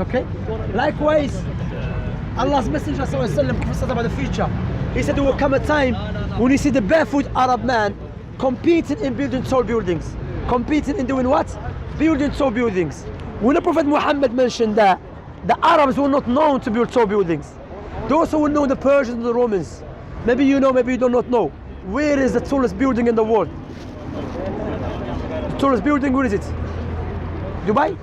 Okay? Likewise, Allah's Messenger prophesied about the future. He said there will come a time when you see the barefoot Arab man competing in building tall buildings. Competing in doing what? Building tall buildings. When the Prophet Muhammad mentioned that, the Arabs were not known to build tall buildings. Those who will know the Persians and the Romans. Maybe you know, maybe you do not know. Where is the tallest building in the world? The tallest building, where is it? Dubai?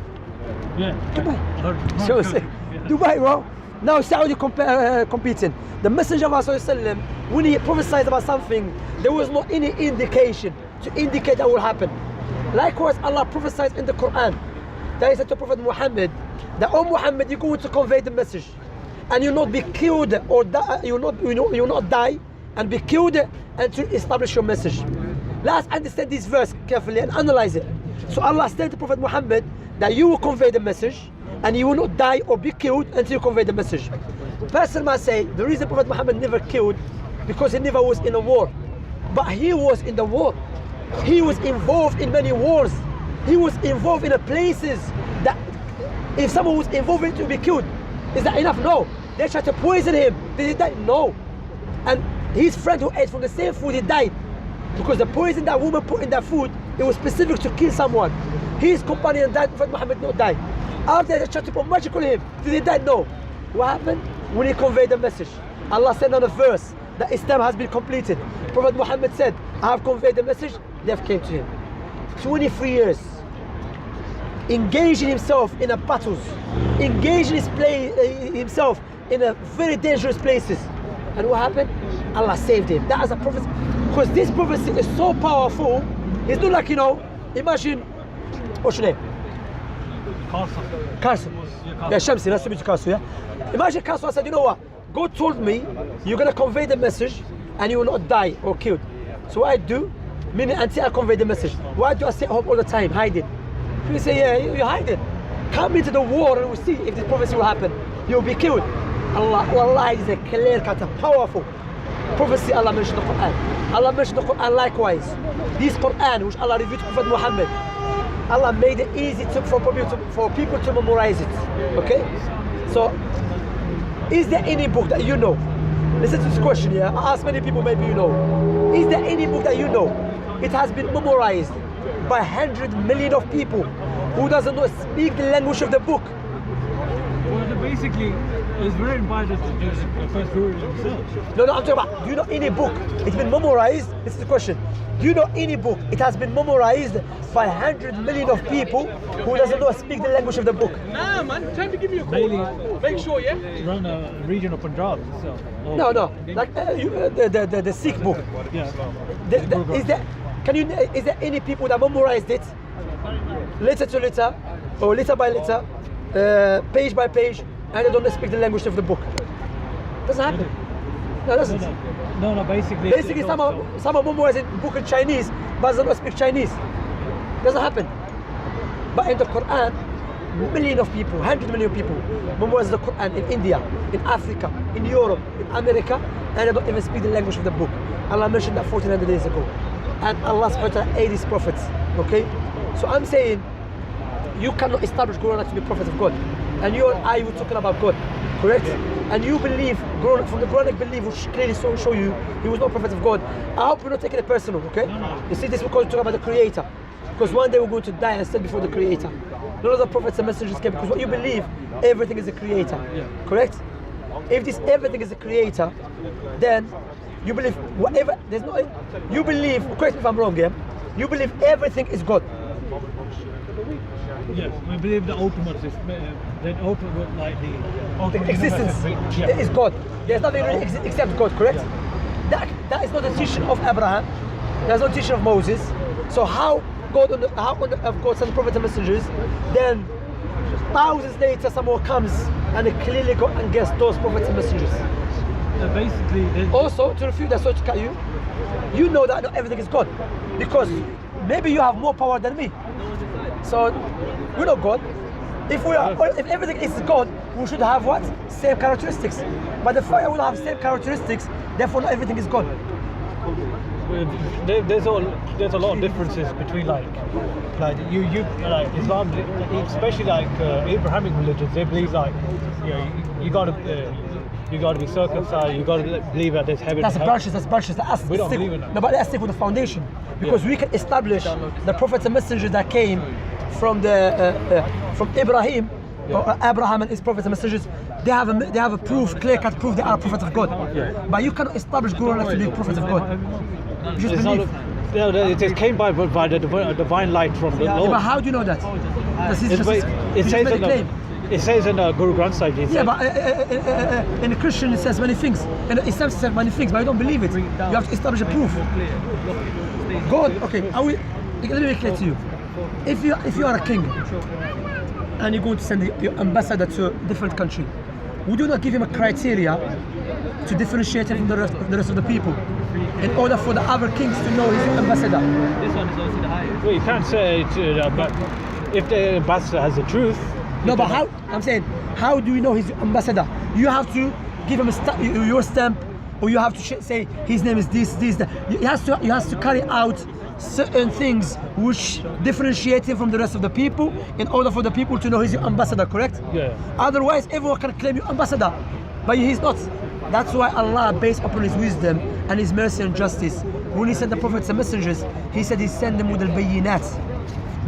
Yeah. Dubai. So say, Dubai, bro. Now Saudi competing. The Messenger of Allah, when he prophesied about something, there was no any indication to indicate that will happen. Likewise, Allah prophesied in the Quran that He said to Prophet Muhammad that, "O Muhammad, you're going to convey the message, and you'll not be killed or die, you'll not die and be killed until you establish your message." Let's understand this verse carefully and analyze it. So Allah said to Prophet Muhammad that you will convey the message and you will not die or be killed until you convey the message. Person might say the reason Prophet Muhammad never killed because he never was in a war. But he was in the war. He was involved in many wars. He was involved in the places that if someone was involved in it to be killed, is that enough? No. They tried to poison him. Did he die? No. And his friend who ate from the same food, he died. Because the poison that woman put in that food, it was specific to kill someone. His companion died, Prophet Muhammad not died. After they tried to put magic on him, did he die? No. What happened? When he conveyed the message, Allah sent on a verse that Islam has been completed. Prophet Muhammad said, I have conveyed the message, death came to him. 23 years. Engaging himself in a battles. Engaging himself in a very dangerous places. And what happened? Allah saved him. That is a prophecy. Because this prophecy is so powerful. It's not like, imagine, what's your name? Carson. Yeah, Shamsi, nice to meet you, Carson, yeah? Imagine Carson said, you know what? God told me you're going to convey the message and you will not die or killed. So what I do, meaning until I convey the message, why do I stay home all the time, hiding? You say, yeah, you're hiding. Come into the war and we'll see if this prophecy will happen. You'll be killed. Allah is a clear cut, powerful prophecy. Allah mentioned the Quran. Allah mentioned the Quran likewise. This Quran which Allah revealed to Prophet Muhammad, Allah made it easy for people to memorize it. Okay? So, is there any book that you know? Listen to this question here. I ask many people, maybe you know. Is there any book that you know? It has been memorized by 100 million of people who doesn't know speak the language of the book. Well, basically, it's written by the first guru himself. No, I'm talking about, do you know any book? It's been memorized. This is the question. Do you know any book? It has been memorized by 100 million of people who doesn't know speak the language of the book. Nah, man, time to give me a call. Make sure, yeah? Around the region of Punjab itself. No, like the Sikh book. Yeah. Is there any people that memorized it, letter to letter, or letter by letter, page by page, and they don't speak the language of the book? Doesn't happen. No, doesn't. No, basically. Basically, someone memorizes the book in Chinese, but doesn't speak Chinese. Doesn't happen. But in the Quran, millions of people, 100 million people memorize the Quran in India, in Africa, in Europe, in America, and they don't even speak the language of the book. Allah mentioned that 1400 days ago. And Allah subhanahu wa ta'ala aided His prophets. Okay? So I'm saying, you cannot establish Quran to be prophet of God. And you and I were talking about God. Correct? And you believe, from the Quranic belief, which clearly show you he was not prophet of God. I hope you're not taking it personal, okay? You see this because we're talking about the Creator. Because one day we're going to die and stand before the Creator. None of the prophets and messengers came because what you believe, everything is a Creator. Correct? If this everything is a Creator, then you believe whatever, you believe, correct me if I'm wrong, yeah? You believe everything is God. Yes, we believe the ultimate is the ultimate, like the existence is God. There's nothing really except God, correct? That is not the teaching of Abraham. That's not the teaching of Moses. So how God sent prophets and messengers, then thousands later someone comes and they clearly go against those prophets and messengers. Basically, also to refute that, so to cut you, you know that not everything is God, because maybe you have more power than me. So we're not God. If everything is God, we should have what? Same characteristics. But the fire will have same characteristics, therefore not everything is God. there's a lot of differences between like you like Islam, especially like Abrahamic religions. They believe like you got to be circumcised. You got to believe that there's heaven. That's branches. We don't believe in that. No, but let's stick with the foundation, because we can establish the prophets and messengers that came from from Ibrahim, or Abraham and his prophets and messengers. They have a proof, clear-cut proof they are prophets of God. But you cannot establish Guru Nanak to be prophets of God. You just believe. It came by the divine light from the Lord. But how do you know that? It says in Guru Granth Sahib. Yeah, but in a Christian it says many things. In Islam it says many things, but I don't believe it. You have to establish a proof. God, okay, let me make it clear to you. If you are a king and you're going to send your ambassador to a different country, we do not give him a criteria to differentiate him from the rest of the people, in order for the other kings to know he's an ambassador. This one is also the highest. Well, you can't say it, but if the ambassador has the truth. No, but how? I'm saying, how do you know he's ambassador? You have to give him your stamp, or you have to say his name is this, that. He has to carry out certain things which differentiate him from the rest of the people, in order for the people to know he's your ambassador, correct? Yeah. Otherwise, everyone can claim you ambassador, but he's not. That's why Allah, based upon His wisdom and His mercy and justice, when He sent the prophets and messengers, He said He sent them with al-bayinat.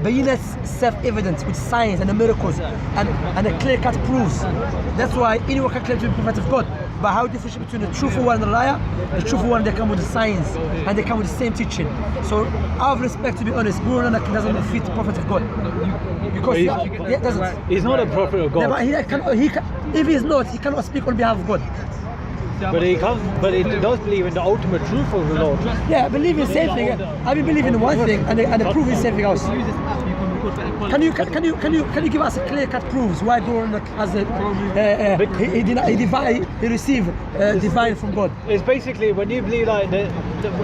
Bayinat, self-evident, with signs and the miracles and the clear-cut proofs. That's why anyone can claim to be prophet of God. But how differentiate between the truthful one and the liar? The truthful one, they come with the signs and they come with the same teaching. So, out of respect, to be honest, Guru Nanak doesn't fit the prophet of God, because he doesn't. He's not a prophet of God. Yeah, but if he's not, he cannot speak on behalf of God. But he does believe in the ultimate truth of the Lord. Yeah, I believe in the same thing. I believe in one thing and the proof is something else. Can you give us a clear-cut proofs why Guru Nanak has he received divine from God? It's basically when you believe like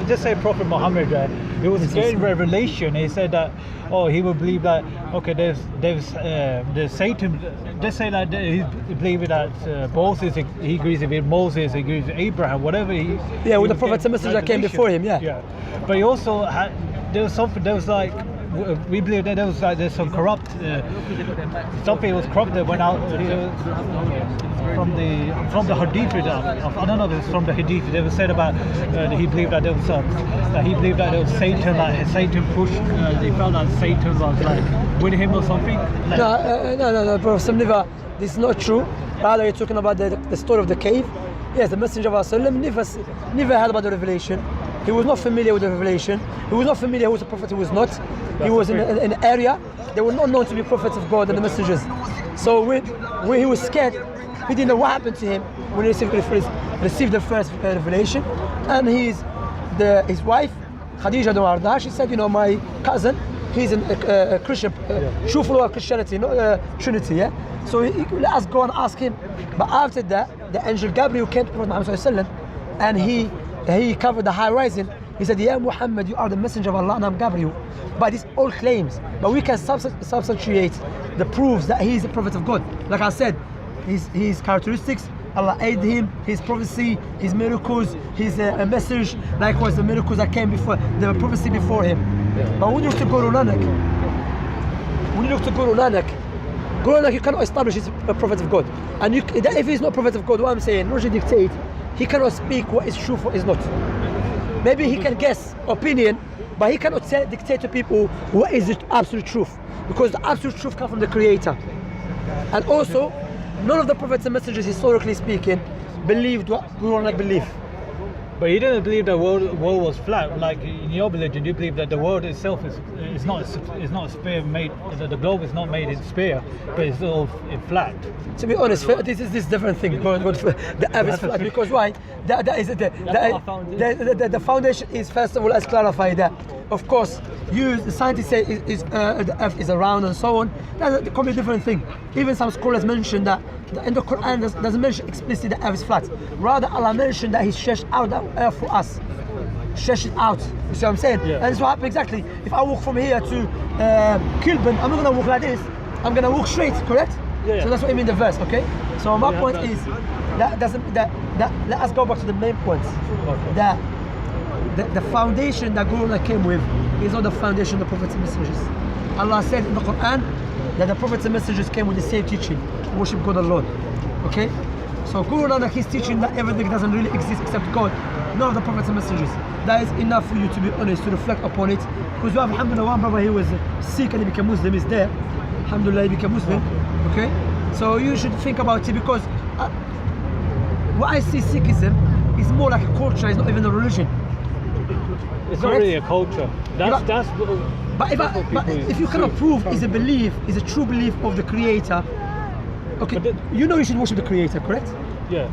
just say Prophet Muhammad, he was getting revelation. He said that he would believe that there's Satan. Just say that he believed that Moses, he agrees with Moses, he agrees with Abraham, whatever he. Yeah, with the prophets and messengers that came before him. Yeah. But he also had we believe that there's some corrupt something was corrupt that went out from the hadith. I don't know if it's from the hadith. They were said about he believed that there was Satan, like Satan pushed. They felt that Satan was like with him or something. No, Prophet. This is not true. Rather, you're talking about the story of the cave. Yes, the Messenger of Allah never heard about the revelation. He was not familiar with the revelation. He was not familiar who was a prophet, who was not. He was in an area they were not known to be prophets of God and the messengers. So when he was scared, he didn't know what happened to him when he received the first revelation. And his wife, Khadija Dawah, she said, my cousin, he's a Christian, true follower of Christianity, not Trinity. Yeah. So let us go and ask him. But after that, the angel Gabriel came to Prophet Muhammad and he covered the horizon. He said, "Ya Muhammad, you are the messenger of Allah, and I'm Gabriel." But these all claims, but we can substantiate the proofs that he is the prophet of God. Like I said, his characteristics, Allah aided him, his prophecy, his miracles, his message, likewise the miracles that came before, the prophecy before him. But when you look to Guru Nanak, Guru Nanak, you cannot establish he's a prophet of God. And if he's not a prophet of God, what I'm saying, not to dictate, he cannot speak what is true, what is not. Maybe he can guess opinion, but he cannot dictate to people what is the absolute truth, because the absolute truth comes from the Creator. And also, none of the prophets and messengers, historically speaking, believed what Guru Nanak believed. But he didn't believe the world was flat. Like in your religion, you believe that the world itself is not a sphere made. The globe is not made in sphere, but it's all flat. To be honest, this is different thing. The earth is flat, because why? The foundation is, first of all, let's clarify that. Of course, the scientists say the earth is round and so on. That's a completely different thing. Even some scholars mention that in the Quran doesn't mention explicitly the earth is flat. Rather, Allah mentioned that He stretched out the earth for us. Stretched it out. You see what I'm saying? Yeah. And that's what happened exactly. If I walk from here to Kilburn, I'm not going to walk like this. I'm going to walk straight, correct? Yeah. So that's what I mean the verse, okay? So my point is, let us go back to the main points. Okay. That the foundation that Quran came with is not the foundation of the prophets and messengers. Allah said in the Quran that the prophets and messengers came with the same teaching, worship God alone. Okay? So Quran, he's teaching that everything doesn't really exist except God. None of the prophets and messengers. That is enough for you to be honest, to reflect upon it. Because you have, alhamdulillah, one brother, he was Sikh and he became Muslim, is there. Alhamdulillah, he became Muslim. Okay? So you should think about it, because what I see Sikhism is more like a culture, it's not even a religion. It's not really a culture. That's But if you cannot prove it's a belief, it's a true belief of the Creator, okay, you know you should worship the Creator, correct? Yeah.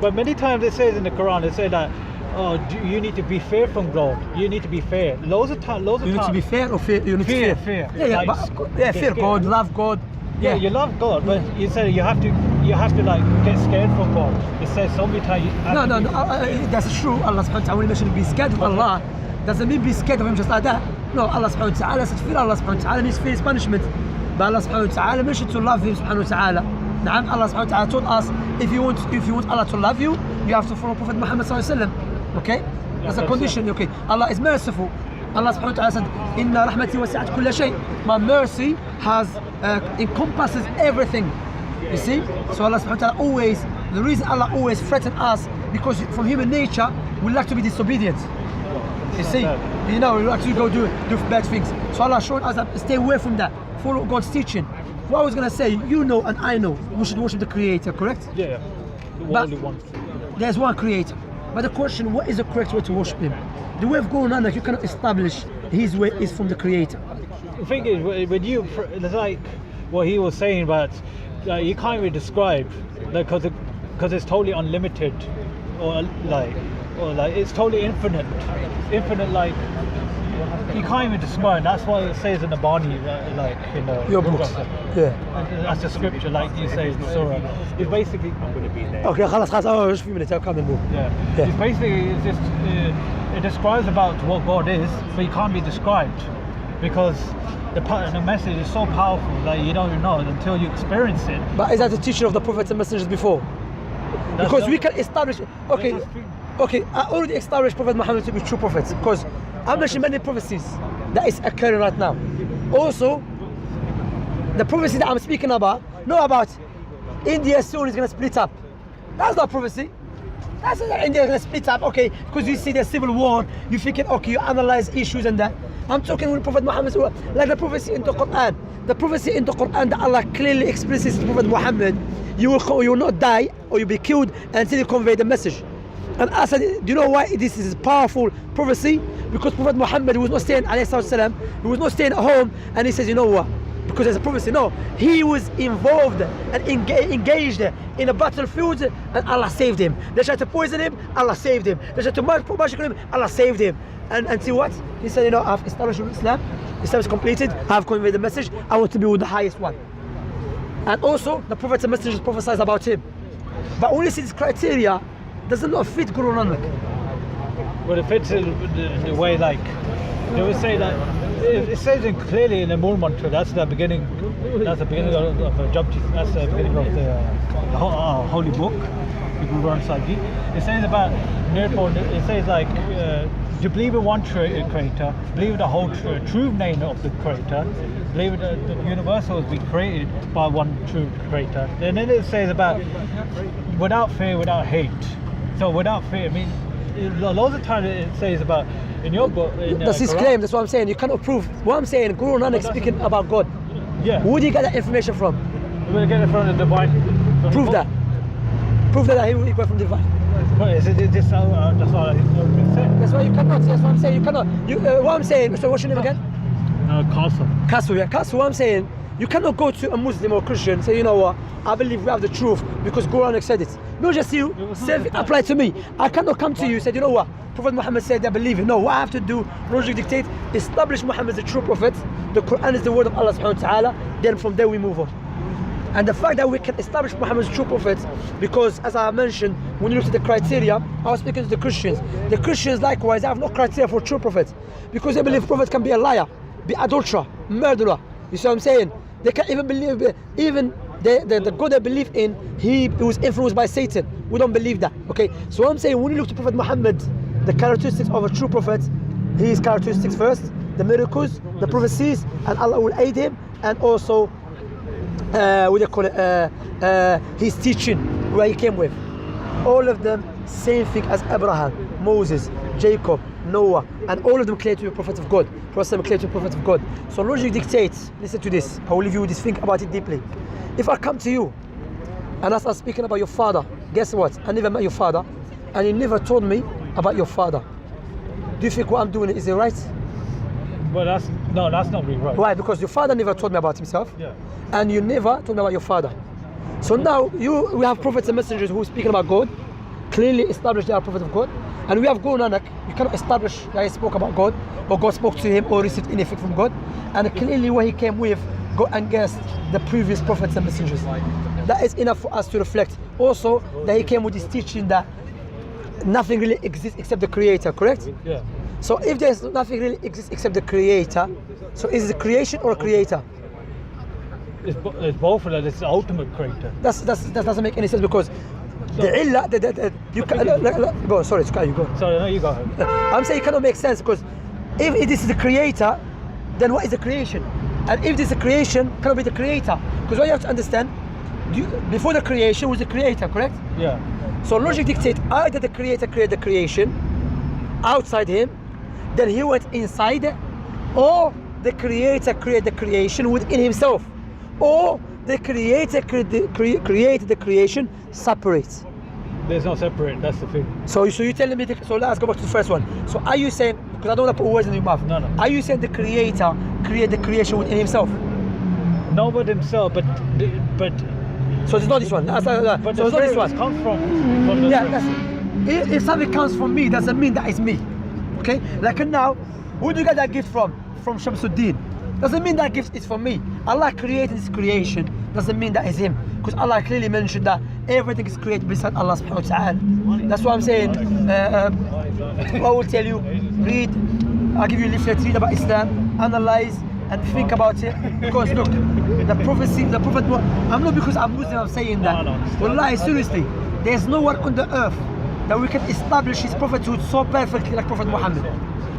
But many times it says in the Quran, they say that, oh, you need to be fair from God. You need to be fair. Loads of times. You need to be fair or fear? You need fear, to fear. Yeah, like, fear God, love God. Yeah, you love God, but you said you have to like get scared from God. It says so many times. No, that's true. Allah subhanahu wa ta'ala, when he mentioned be scared of Allah, doesn't mean be scared of him just like that. No, Allah subhanahu wa ta'ala said fear Allah subhanahu wa ta'ala means fear his punishment. But Allah subhanahu wa ta'ala mentioned to love him subhanahu wa ta'ala. Now Allah subhanahu wa ta'ala told us, if you want Allah to love you, you have to follow Prophet Muhammad sallallahu alaihi wasallam. Okay? That's a condition. Okay. Allah is merciful. Allah subhanahu wa ta'ala said, Inna rahmati wasi'at kulla shay. My mercy has encompasses everything. You see? So Allah subhanahu wa ta'ala always, the reason Allah always threatens us, because from human nature, we like to be disobedient. You see? You know, we like to go do bad things. So Allah showed us that stay away from that. Follow God's teaching. What I was going to say, you know and I know, we should worship the Creator, correct? Yeah. The only one. There's one Creator. But the question, what is the correct way to worship Him? The way of going on, like, you cannot establish His way is from the Creator. The thing is, when you, it's like what he was saying about, you can't really describe, like, because it's totally unlimited, or like it's totally infinite, like you can't even describe. That's why it says in the Bani, like in the Your books. Yeah. That's the scripture, like you say in the surah. It's basically. Okay, خلاص. Oh, just a few minutes. I'll come and move. Yeah. Yeah. It's basically, it's just it describes about what God is, but it can't be described, because the message is so powerful that you don't even know it until you experience it. But is that the teaching of the prophets and messengers before? Because we can establish. Okay, I already established Prophet Muhammad to be true prophets, because I mentioned many prophecies that is occurring right now. Also, the prophecy that I'm speaking about, India soon is going to split up. That's not prophecy. That's not India is going to split up, okay, because you see the civil war, you thinking, okay, you analyze issues and that. I'm talking with Prophet Muhammad, like the prophecy in the Quran. The prophecy in the Quran that Allah clearly expresses to Prophet Muhammad, you will not die or you'll be killed until you convey the message. And I said, do you know why this is a powerful prophecy? Because Prophet Muhammad was not staying, he was not staying at home, and he says, you know what? Because there's a prophecy. No, he was involved and engaged in a battlefield, and Allah saved him. They tried to poison him, Allah saved him. They tried to magic him, Allah saved him. And until what? He said, you know, I've established Islam is completed, I've conveyed the message, I want to be with the highest one. And also, the prophets and messengers prophesied about him. But when you see this criteria, does not fit Guru Nanak. But it fits in the way, like, they would say that, it says it clearly in the Mool Mantra, that's the beginning of Japji, that's the beginning of the holy book, the Guru Granth Sahib Ji. It says about, it says like, to believe in one creator, believe in the whole true name of the creator, believe that the universe was being created by one true creator. And then it says about without fear, without hate. So without fear, I mean, loads of times it says about in your book. That's his claim. That's what I'm saying. You cannot prove. What I'm saying, Guru Nanak speaking about God. Yeah. Where do you get that information from? We'll get it from the divine. Prove that. Prove that he got from the divine. But is it this? That's all I said. That's why you cannot. That's what I'm saying. You cannot. What I'm saying. So what's your name again? Castle. Castle. Yeah. Castle. What I'm saying. You cannot go to a Muslim or Christian and say, you know what, I believe we have the truth because Quran said it. Not just you, self apply to me. I cannot come to you and say, you know what, Prophet Muhammad said I believe it. No, what I have to do, logic dictate, establish Muhammad as the true prophet. The Quran is the word of Allah subhanahu wa ta'ala. Then from there we move on. And the fact that we can establish Muhammad as a true prophet, because as I mentioned, when you look at the criteria, I was speaking to the Christians. The Christians likewise have no criteria for true prophet, because they believe prophet can be a liar, be adulterer, murderer. You see what I'm saying? They can't even believe, even the God they believe in, he was influenced by Satan. We don't believe that. Okay, so I'm saying when you look to Prophet Muhammad the characteristics of a true prophet, his characteristics first, the miracles, the prophecies, and Allah will aid him, and also what do you call it, his teaching, where he came with. All of them same thing as Abraham, Moses, Jacob, Noah, and all of them claim to be a prophet of God. Prophet claim to be a prophet of God. So logic dictates, listen to this, I will leave you with this, think about it deeply. If I come to you and I start speaking about your father, guess what? I never met your father, and you never told me about your father. Do you think what I'm doing is it right? Well, that's not really right. Why? Because your father never told me about himself, Yeah. and you never told me about your father. So now we have prophets and messengers who are speaking about God, clearly established they are prophets of God, and we have Guru Nanak, you cannot establish that he spoke about God, or God spoke to him, or received anything from God, and clearly what he came with go against the previous prophets and messengers. That is enough for us to reflect. Also, that he came with this teaching that nothing really exists except the Creator, correct? Yeah. So if there's nothing really exists except the Creator, so is it a creation or a creator? It's both of them. It's the ultimate creator. That doesn't make any sense, because the illah, you can, go, sorry, Sky, you go. Sorry, no, you go ahead. I'm saying it cannot make sense, because if it is the Creator, then what is the creation? And if this is a creation, cannot be the Creator. Because what you have to understand, before the creation was the Creator, correct? Yeah. So logic dictates either the Creator created the creation outside him, then he went inside, or the Creator created the creation within himself, or the Creator created the creation separate. There's no separate. That's the thing. So you're telling me, so let's go back to the first one. So are you saying, because I don't want to put words in your mouth, No. are you saying the Creator created the creation within himself? No, but himself, but So it's not this one. but So the it's not this spirit one. comes from the Yeah, if something comes from me, doesn't mean that is me. Okay? Like now, who do you get that gift from? From Shamsuddin. Doesn't mean that gift is from me. Allah created this creation, doesn't mean that is him. Because Allah clearly mentioned that everything is created beside Allah subhanahu wa ta'ala. That's what I'm saying. I will tell you, read, I'll give you a leaflet, read about Islam, analyze, and think about it. Because look, the prophecy, the Prophet, I'm not because I'm Muslim, I'm saying that. No. Wallahi, seriously, there's no one on the earth that we can establish his prophethood so perfectly like Prophet Muhammad.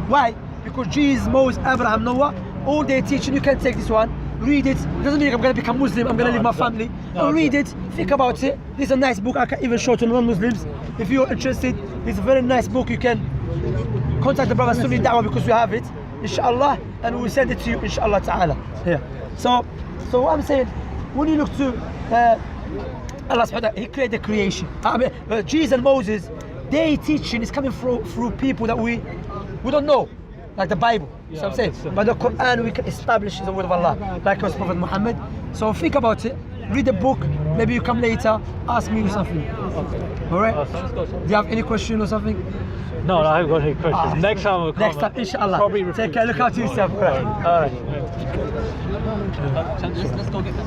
Why? Because Jesus, Moses, Abraham, Noah, all their teaching, you can take this one, read it. It doesn't mean I'm going to become Muslim, I'm going to leave my family. No, read it, think about it. This is a nice book, I can even show to non-Muslims. If you're interested, it's a very nice book. You can contact the brother Sunni Dawah because we have it, inshallah, and we will send it to you, inshallah ta'ala. Yeah. So what I'm saying, when you look to Allah subhanahu wa ta'ala, he created the creation. I mean, Jesus and Moses, their teaching is coming through people that we don't know, like the Bible. Yeah, So I'm saying, but the Quran we can establish is the word of Allah, like was Prophet Muhammad. So think about it, read the book, maybe you come later, ask me something. Okay. All right? Do you have any question or something? No, I haven't got any questions. Next time we'll come. Next time, inshallah. Probably repeat. Take care, look after yourself. All right. Let's go get that.